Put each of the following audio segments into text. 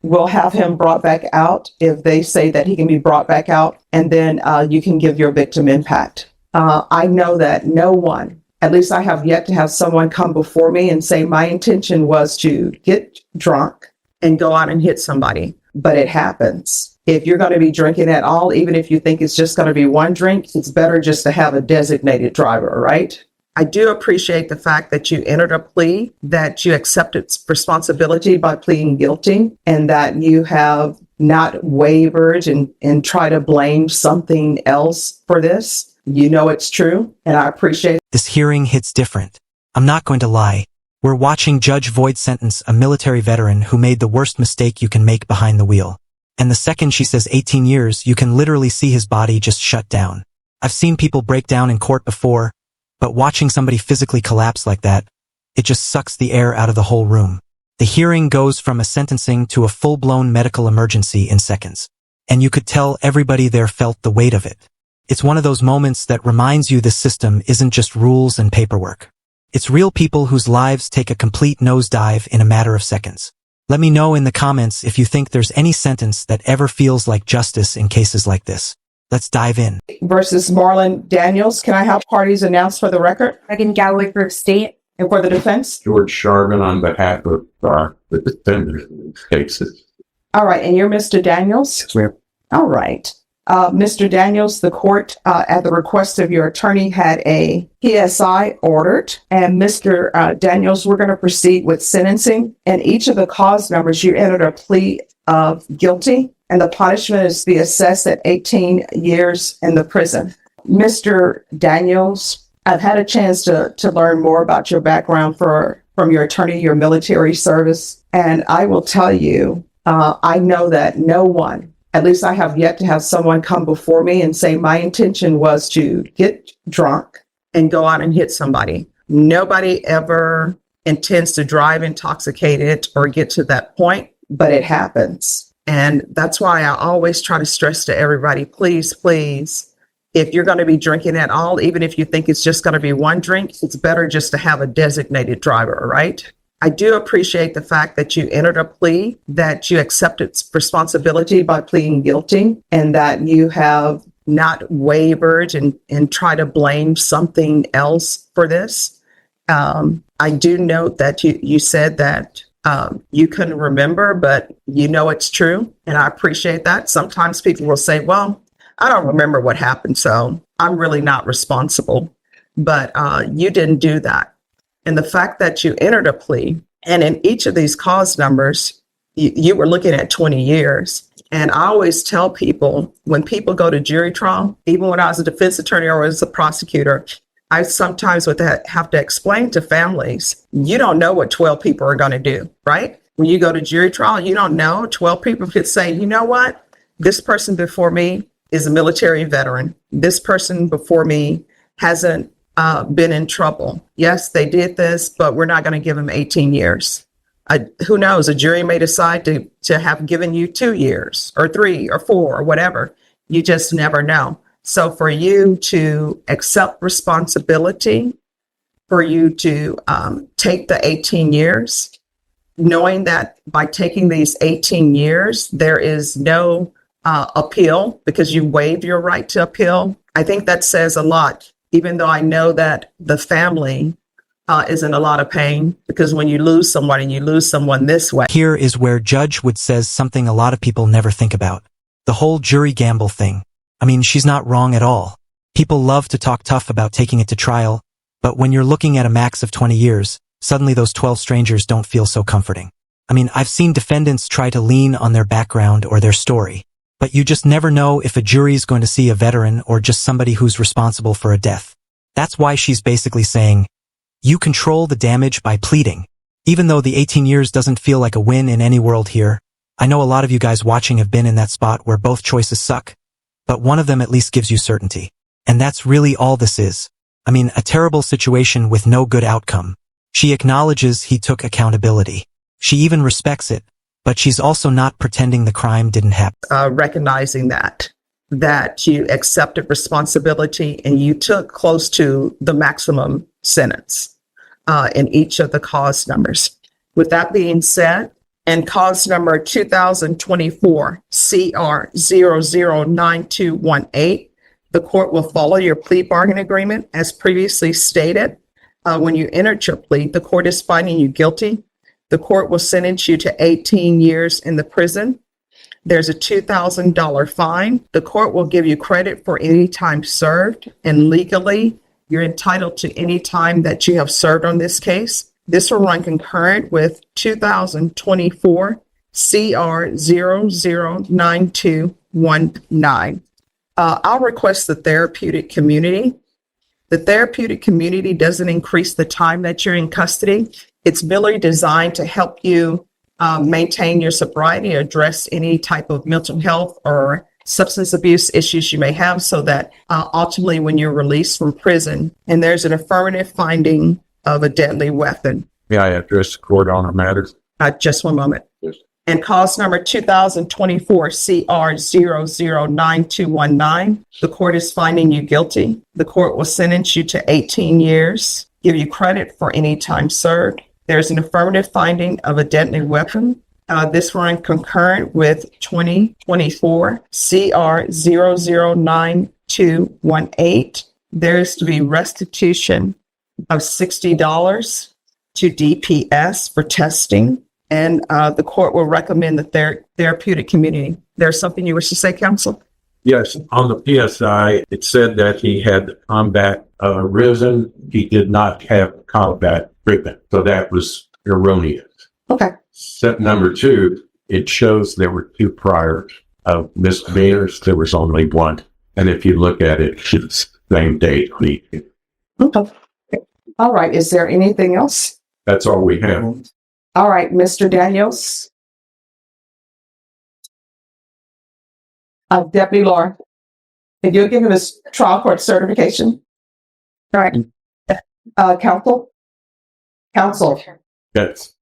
we'll have him brought back out if they say that he can be brought back out, and then you can give your victim impact. I know that no one, at least I have yet to have someone come before me and say my intention was to get drunk and go out and hit somebody, but it happens. If you're going to be drinking at all, even if you think it's just going to be one drink, it's better just to have a designated driver, right? I do appreciate the fact that you entered a plea, that you accepted responsibility by pleading guilty, and that you have not wavered and try to blame something else for this. You know it's true, and I appreciate it. This hearing hits different. I'm not going to lie. We're watching Judge Voigt sentence a military veteran who made the worst mistake you can make behind the wheel. And the second she says 18 years, you can literally see his body just shut down. I've seen people break down in court before, but watching somebody physically collapse like that, it just sucks the air out of the whole room. The hearing goes from a sentencing to a full-blown medical emergency in seconds. And you could tell everybody there felt the weight of it. It's one of those moments that reminds you this system isn't just rules and paperwork. It's real people whose lives take a complete nosedive in a matter of seconds. Let me know in the comments if you think there's any sentence that ever feels like justice in cases like this. Let's dive in. Versus Marlon Daniels. Can I have parties announced for the record? Megan Galloway for state. And for the defense? George Sharman on behalf of the defendant in these cases. All right. And you're Mr. Daniels? Yes, ma'am. All right. Mr. Daniels, the court, at the request of your attorney, had a PSI ordered. And Mr. Daniels, we're going to proceed with sentencing. And each of the cause numbers, you entered a plea of guilty, and the punishment is to be assessed at 18 years in the prison. Mr. Daniels, I've had a chance to learn more about your background from your attorney, your military service. And I will tell you, I know that no one, at least I have yet to have someone come before me and say my intention was to get drunk and go out and hit somebody. Nobody ever intends to drive intoxicated or get to that point, but it happens. And that's why I always try to stress to everybody, please, please, if you're going to be drinking at all, even if you think it's just going to be one drink, it's better just to have a designated driver, right? I do appreciate the fact that you entered a plea, that you accepted responsibility by pleading guilty, and that you have not wavered and try to blame something else for this. I do note that you said that you couldn't remember, but you know it's true, and I appreciate that. Sometimes people will say, well, I don't remember what happened, so I'm really not responsible. But you didn't do that. And the fact that you entered a plea, and in each of these cause numbers, you were looking at 20 years. And I always tell people, when people go to jury trial, even when I was a defense attorney or as a prosecutor, I sometimes would have to explain to families, you don't know what 12 people are going to do, right? When you go to jury trial, you don't know. 12 people could say, you know what? This person before me is a military veteran. This person before me hasn't been in trouble. Yes, they did this, but we're not going to give them 18 years. Who knows? A jury may decide to have given you 2 years or 3 or 4 or whatever. You just never know. So for you to accept responsibility, for you to take the 18 years, knowing that by taking these 18 years, there is no appeal because you waived your right to appeal, I think that says a lot. Even though I know that the family is in a lot of pain, because when you lose someone and you lose someone this way. Here is where Judge Wood says something a lot of people never think about. The whole jury gamble thing. I mean, she's not wrong at all. People love to talk tough about taking it to trial, but when you're looking at a max of 20 years, suddenly those 12 strangers don't feel so comforting. I mean, I've seen defendants try to lean on their background or their story, but you just never know if a jury is going to see a veteran or just somebody who's responsible for a death. That's why she's basically saying, you control the damage by pleading. Even though the 18 years doesn't feel like a win in any world here, I know a lot of you guys watching have been in that spot where both choices suck, but one of them at least gives you certainty. And that's really all this is. I mean, a terrible situation with no good outcome. She acknowledges he took accountability. She even respects it, but she's also not pretending the crime didn't happen. Recognizing that you accepted responsibility and you took close to the maximum sentence in each of the cause numbers. With that being said, And cause number 2024 CR 009218. The court will follow your plea bargain agreement as previously stated. When you entered your plea, the court is finding you guilty. The court will sentence you to 18 years in the prison. There's a $2,000 fine. The court will give you credit for any time served, and legally, you're entitled to any time that you have served on this case. This will run concurrent with 2024 CR 009219. I'll request the therapeutic community. The therapeutic community doesn't increase the time that you're in custody. It's merely designed to help you maintain your sobriety, address any type of mental health or substance abuse issues you may have, so that ultimately when you're released from prison and there's an affirmative finding of a deadly weapon. May I address the court on a matter? Just one moment. Yes. And cause number 2024 CR 009219. The court is finding you guilty. The court will sentence you to 18 years, give you credit for any time served. There's an affirmative finding of a deadly weapon. This will run concurrent with 2024 CR 009218. There is to be restitution of $60 to DPS for testing. And the court will recommend the therapeutic community. There's something you wish to say, counsel? Yes, on the PSI, it said that he had combat risen. He did not have combat treatment. So that was erroneous. Okay. Step number 2, it shows there were 2 prior misdemeanors. There was only 1. And if you look at it, it's the same date. Okay. All right. Is there anything else? That's all we have. All right, Mr. Daniels. Deputy Laura, can you give him his trial court certification? All right. Counsel? Counsel. Yes.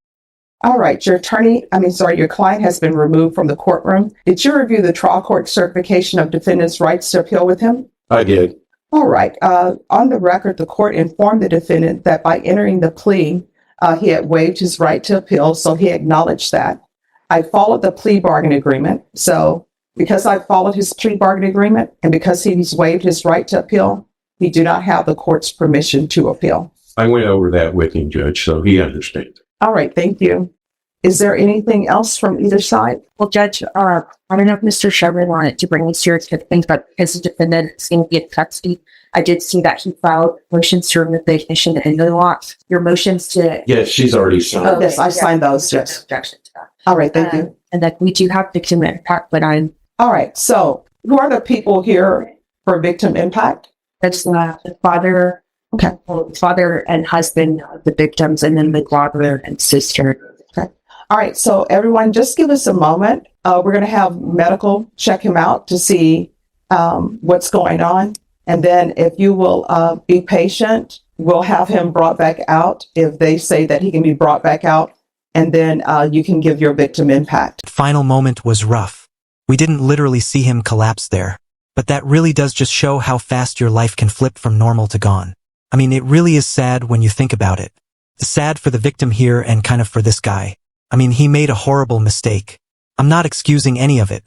All right, your client has been removed from the courtroom. Did you review the trial court certification of defendant's rights to appeal with him? I did. All right. On the record, the court informed the defendant that by entering the plea, he had waived his right to appeal, so he acknowledged that. I followed the plea bargain agreement. So because I followed his plea bargain agreement and because he's waived his right to appeal, he do not have the court's permission to appeal. I went over that with him, Judge, so he understands. All right. Thank you. Is there anything else from either side? Well, Judge, I don't know if Mr. Sherman wanted to bring this here to things, but because the defendant seemed to be in custody, I did see that he filed motions to remove the ignition and the lock. Your motions to... Yes, she's already signed. Oh, yes, I signed those, yes. Objection to that. All right, thank you. And that we do have victim impact, but all right, so who are the people here for victim impact? That's the father, okay, father and husband of the victims, and then the brother and sister. Okay. All right, so everyone, just give us a moment. We're going to have medical check him out to see what's going on. And then if you will be patient, we'll have him brought back out if they say that he can be brought back out. And then you can give your victim impact. Final moment was rough. We didn't literally see him collapse there. But that really does just show how fast your life can flip from normal to gone. I mean, it really is sad when you think about it. Sad for the victim here and kind of for this guy. I mean, he made a horrible mistake. I'm not excusing any of it,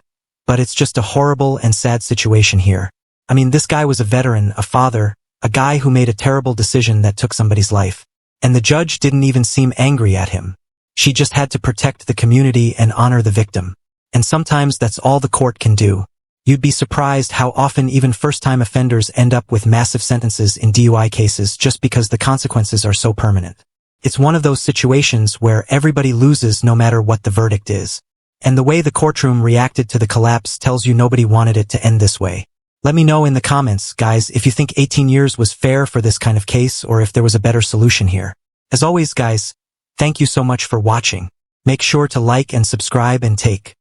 but it's just a horrible and sad situation here. I mean, this guy was a veteran, a father, a guy who made a terrible decision that took somebody's life. And the judge didn't even seem angry at him. She just had to protect the community and honor the victim. And sometimes that's all the court can do. You'd be surprised how often even first-time offenders end up with massive sentences in DUI cases just because the consequences are so permanent. It's one of those situations where everybody loses no matter what the verdict is. And the way the courtroom reacted to the collapse tells you nobody wanted it to end this way. Let me know in the comments, guys, if you think 18 years was fair for this kind of case or if there was a better solution here. As always, guys, thank you so much for watching. Make sure to like and subscribe and take